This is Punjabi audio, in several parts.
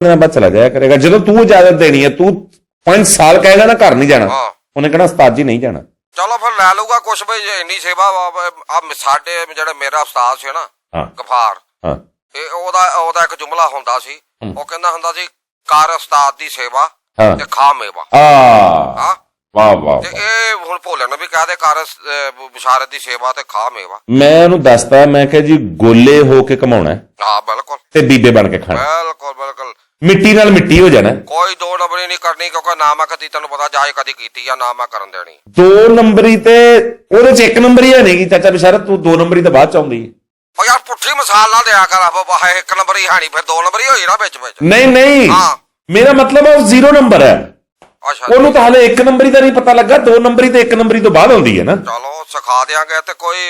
ਦਿਨਾਂ ਬਾਅਦ ਚਲਾ ਜਾਇਆ ਕਰੇਗਾ। ਜਦੋਂ ਤੂੰ ਇਜਾਜ਼ਤ ਦੇਣੀ ਹੈ, ਤੂੰ 5 ਸਾਲ ਕਹੇਗਾ ਨਾ ਘਰ ਨਹੀਂ ਜਾਣਾ, ਉਹਨੇ ਕਹਿਣਾ ਉਸਤਾਦ ਜੀ ਨਹੀਂ ਜਾਣਾ। ਚਲੋ ਫਿਰ ਲੈ ਲਊਗਾ ਕੁਛ ਵੀ, ਇੰਨੀ ਸੇਵਾ ਸਾਡੇ ਜਿਹੜਾ ਮੇਰਾ ਉਸਤਾਦ ਸੀ ਨਾ ਗਫਾਰ, ਉਹਦਾ ਇੱਕ ਜੁਮਲਾ ਹੁੰਦਾ ਸੀ, ਉਹ ਕਹਿੰਦਾ ਹੁੰਦਾ ਸੀ ਕਰ ਉਸਤਾਦ ਦੀ ਸੇਵਾ ਤੇ ਖਾ ਮੇਵਾ। ਵਾਹ ਵਾਹ। ਤੇ ਇਹ ਹੁਣ ਭੋਲੇ ਨੂੰ ਵੀ ਕਹਿ ਦੇ ਕਰ ਬਿਸ਼ਾਰਤ ਦੀ ਸੇਵਾ ਤੇ ਖਾ ਮੇਵਾ। ਮੈਂ ਉਹਨੂੰ ਦੱਸਦਾ, ਮੈਂ ਕਿਹਾ ਜੀ ਗੋਲੇ ਹੋ ਕੇ ਕਮਾਉਣਾ। ਹਾਂ ਬਿਲਕੁਲ। ਤੇ ਬੀਬੇ ਬਣ ਕੇ ਖਾਣਾ। ਬਿਲਕੁਲ ਬਿਲਕੁਲ। ਮਿੱਟੀ ਨਾਲ ਮਿੱਟੀ ਹੋ ਜਾਣਾ। ਕੋਈ 2 ਨੰਬਰੀ ਨਹੀਂ ਕਰਨੀ, ਕਿਉਂਕਿ ਨਾ ਮੈਂ ਕਦੀ ਤੈਨੂੰ ਪਤਾ ਜਾਏ ਕਦੀ ਕੀਤੀ ਆ, ਨਾ ਮੈਂ ਕਰਨ ਦੇਣੀ। 2 ਨੰਬਰੀ ਤੇ ਉਹਦੇ ਚ 1 ਨੰਬਰੀ ਹੈ ਨਹੀਂ ਚਾਚਾ ਬਿਸ਼ਾਰਤ, ਤੂੰ 2 ਨੰਬਰੀ ਤਾਂ ਬਾਅਦ ਚ ਆਉਂਦੀ ਹੈ। ਉਹ ਯਾਰ ਪੁੱਠੀ ਮਿਸਾਲ ਨਾ ਦਿਆ ਕਰ, 1 ਨੰਬਰੀ ਹੈ ਨਹੀਂ, ਫਿਰ 2 ਨੰਬਰੀ ਹੋਈ ਨਾ ਵਿੱਚ ਵਿੱਚ। ਨਹੀਂ ਮੇਰਾ ਮਤਲਬ ਉਹ 0 ਨੰਬਰ ਹੈ। ਉਹਨੂੰ ਤਾਂ ਹਾਲੇ 1 ਨੰਬਰੀ ਦਾ ਨਹੀਂ ਪਤਾ ਲੱਗਾ, 2 ਨੰਬਰੀ ਤੇ 1 ਨੰਬਰੀ ਤੋਂ ਬਾਅਦ ਆਉਂਦੀ ਹੈ ਨਾ। ਚਲੋ ਸਿਖਾ ਦਿਆਂਗੇ। ਤੇ ਕੋਈ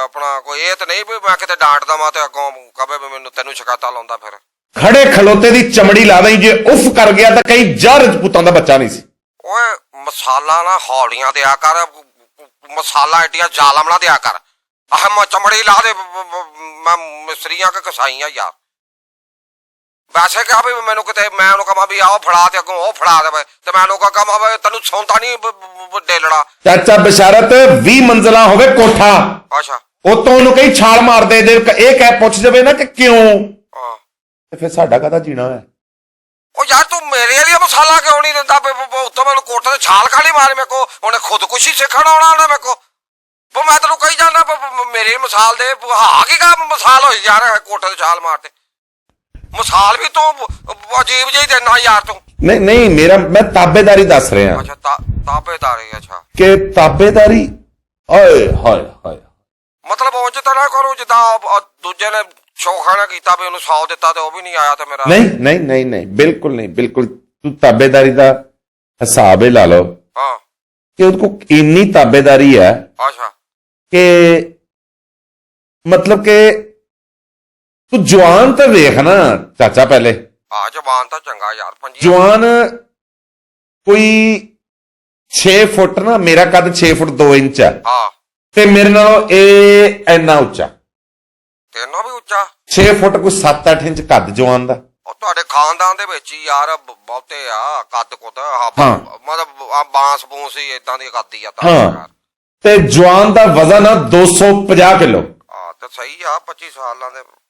ਆਪਣਾ ਕੋਈ ਇਹ ਤੇ ਨਹੀਂ ਵੀ ਮੈਂ ਕਿਤੇ ਡਾਂਟ ਦਵਾਂ ਤੇ ਅੱਗੋਂ ਕਵੇ ਵੀ ਮੈਨੂੰ ਤੈਨੂੰ ਸ਼ਿਕਾਇਤਾਂ ਲਾਉਂਦਾ। ਫਿਰ ਖੜੇ ਖਲੋਤੇ ਦੀ ਚਮੜੀ ਲਾ ਦੇਂ, ਜੇ ਉਫ ਕਰ ਗਿਆ ਤਾਂ ਕਈ ਜਾ ਰਜਪੂਤਾਂ ਦਾ ਬੱਚਾ ਨਹੀਂ ਸੀ। ਓਏ ਮਸਾਲਾ ਨਾ ਹੌਲੀਆਂ ਦਿਆ ਕਰ, ਮਸਾਲਾ ਏਡੀਆਂ ਜ਼ਾਲਮ ਨਾ ਦਿਆ ਕਰ। ਆਹ ਚਮੜੀ ਲਾ ਦੇ, ਮੈਂ ਮਿਸਤਰੀਆਂ ਕੇ ਕਸਾਈਆਂ ਯਾਰ। ਵੈਸੇ ਕਿਹਾ ਵੀ ਮੈਨੂੰ ਕਿਤੇ ਮੈਂ ਉਹਨੂੰ ਕਹਾਂ ਵੀ ਆਓ ਫੜਾ ਤੇ ਅੱਗੋਂ ਉਹ ਫੜਾ ਦੇਵੇ, ਤੇ ਮੈਂ ਉਹਨੂੰ ਕਹਾਂ ਵੀ ਤੈਨੂੰ ਸੌਂਦਾ ਨਹੀਂ ਡੇਲਣਾ। ਚਾਚਾ ਬਿਸ਼ਾਰਤ 20 ਮੰਜ਼ਿਲਾਂ ਹੋਵੇ ਕੋਠਾ, ਅੱਛਾ ਉਤੋਂ ਉਹਨੂੰ ਕਈ ਛਾਲ ਮਾਰਦੇ, ਜੇ ਇਹ ਕਹਿ ਪੁੱਛ ਜਾਵੇ ਨਾ ਕਿ ਕਿਉਂ, ਤੇ ਫਿਰ ਸਾਡਾ ਕਾਹਦਾ ਜੀਣਾ ਹੈ। ਉਹ ਯਾਰ ਤੂੰ ਮੇਰੇ ਲਈ ਮਸਾਲਾ ਕਿਉਂ ਨਹੀਂ ਦਿੰਦਾ? ਉੱਤੋਂ ਮੈਨੂੰ ਕੋਠੇ ਤੇ ਛਾਲ ਖਾਲੀ ਮਾਰੀ ਮੇਰੇ ਕੋ, ਉਹਨੇ ਖੁਦਕੁਸ਼ੀ ਸਿੱਖਣ ਆਉਣਾ ਉਹਨੇ ਮੇਰੇ ਕੋ। ਮੈਂ ਤੈਨੂੰ ਕਹੀ ਜਾਂਦਾ ਮੇਰੀ ਮਿਸਾਲ ਦੇ ਕੀ ਮਿਸਾਲ ਹੋਈ ਯਾਰ, ਕੋਠੇ ਤੇ ਛਾਲ ਮਾਰਦੇ ਮਿਸਾਲ ਵੀ ਤੂੰ ਅਜੀਬ ਜਿਹੀ ਦੇਣਾ ਯਾਰ ਤੂੰ। ਨਹੀਂ ਮੇਰਾ ਮੈਂ ਤਾਬੇਦਾਰੀ ਦੱਸ ਰਿਹਾ। ਅੱਛਾ ਤਾਬੇਦਾਰੀ। ਅੱਛਾ ਕਿ ਤਾਬੇਦਾਰੀ ਓਏ ਹਾਏ ਹਾਏ, ਮਤਲਬ ਉਂਝ ਤਾਂ ਨਾ ਕਰੋ ਜਿੱਦਾਂ ਦੂਜੇ ਨੇ ਸ਼ੌਖਾ ਨਾ ਕੀਤਾ ਵੀ ਉਹਨੂੰ 100 ਦਿੱਤਾ ਤੇ ਉਹ ਵੀ ਨਹੀਂ ਆਇਆ ਤੇ ਮੇਰਾ। ਨਹੀਂ ਬਿਲਕੁਲ ਨਹੀਂ, ਬਿਲਕੁਲ ਤੂੰ ਤਾਬੇਦਾਰੀ ਦਾ ਹਿਸਾਬ ਹੀ ਲਾ ਲਓ। ਕਿ ਉਹਦੇ ਕੋ ਇੰਨੀ ਤਾਬੇਦਾਰੀ ਹੈ। ਅੱਛਾ। ਕਿ ਮਤਲਬ ਕਿ ਤੂੰ ਜਵਾਨ ਤਾਂ ਵੇਖ ਨਾ ਚਾਚਾ ਪਹਿਲੇ। ਜਵਾਨ ਤਾਂ ਚੰਗਾ ਯਾਰ। ਜਵਾਨ ਕੋਈ 6 ਫੁੱਟ ਨਾ, ਮੇਰਾ ਕੱਦ 6 ਫੁੱਟ 2 ਇੰਚ ਹੈ, ਤੇ ਮੇਰੇ ਨਾਲੋਂ ਇਹ ਇੰਨਾ ਉੱਚਾ। ਤੇਨੋਂ ਵੀ ਉੱਚਾ? 6 ਫੁੱਟ ਕੋਈ 7-8 ਇੰਚ ਕੱਦ ਜਵਾਨ ਦਾ। ਉਹ ਤੁਹਾਡੇ ਖਾਨਦਾਨ ਦੇ ਵਿੱਚ ਹੀ ਯਾਰ ਬਹੁਤੇ ਆ ਕੱਦ ਕੁੱਦ, ਮਤਲਬ ਬਾਂਸ ਬੂਸ ਹੀ ਏਦਾਂ ਦੀ ਕੱਦ ਹੀ ਆ। ਤੇ ਜਵਾਨ ਦਾ ਵਜ਼ਨ ਆ 250 ਕਿਲੋ। ਤੇ ਸਹੀ ਆ 25 ਸਾਲਾਂ ਦੇ।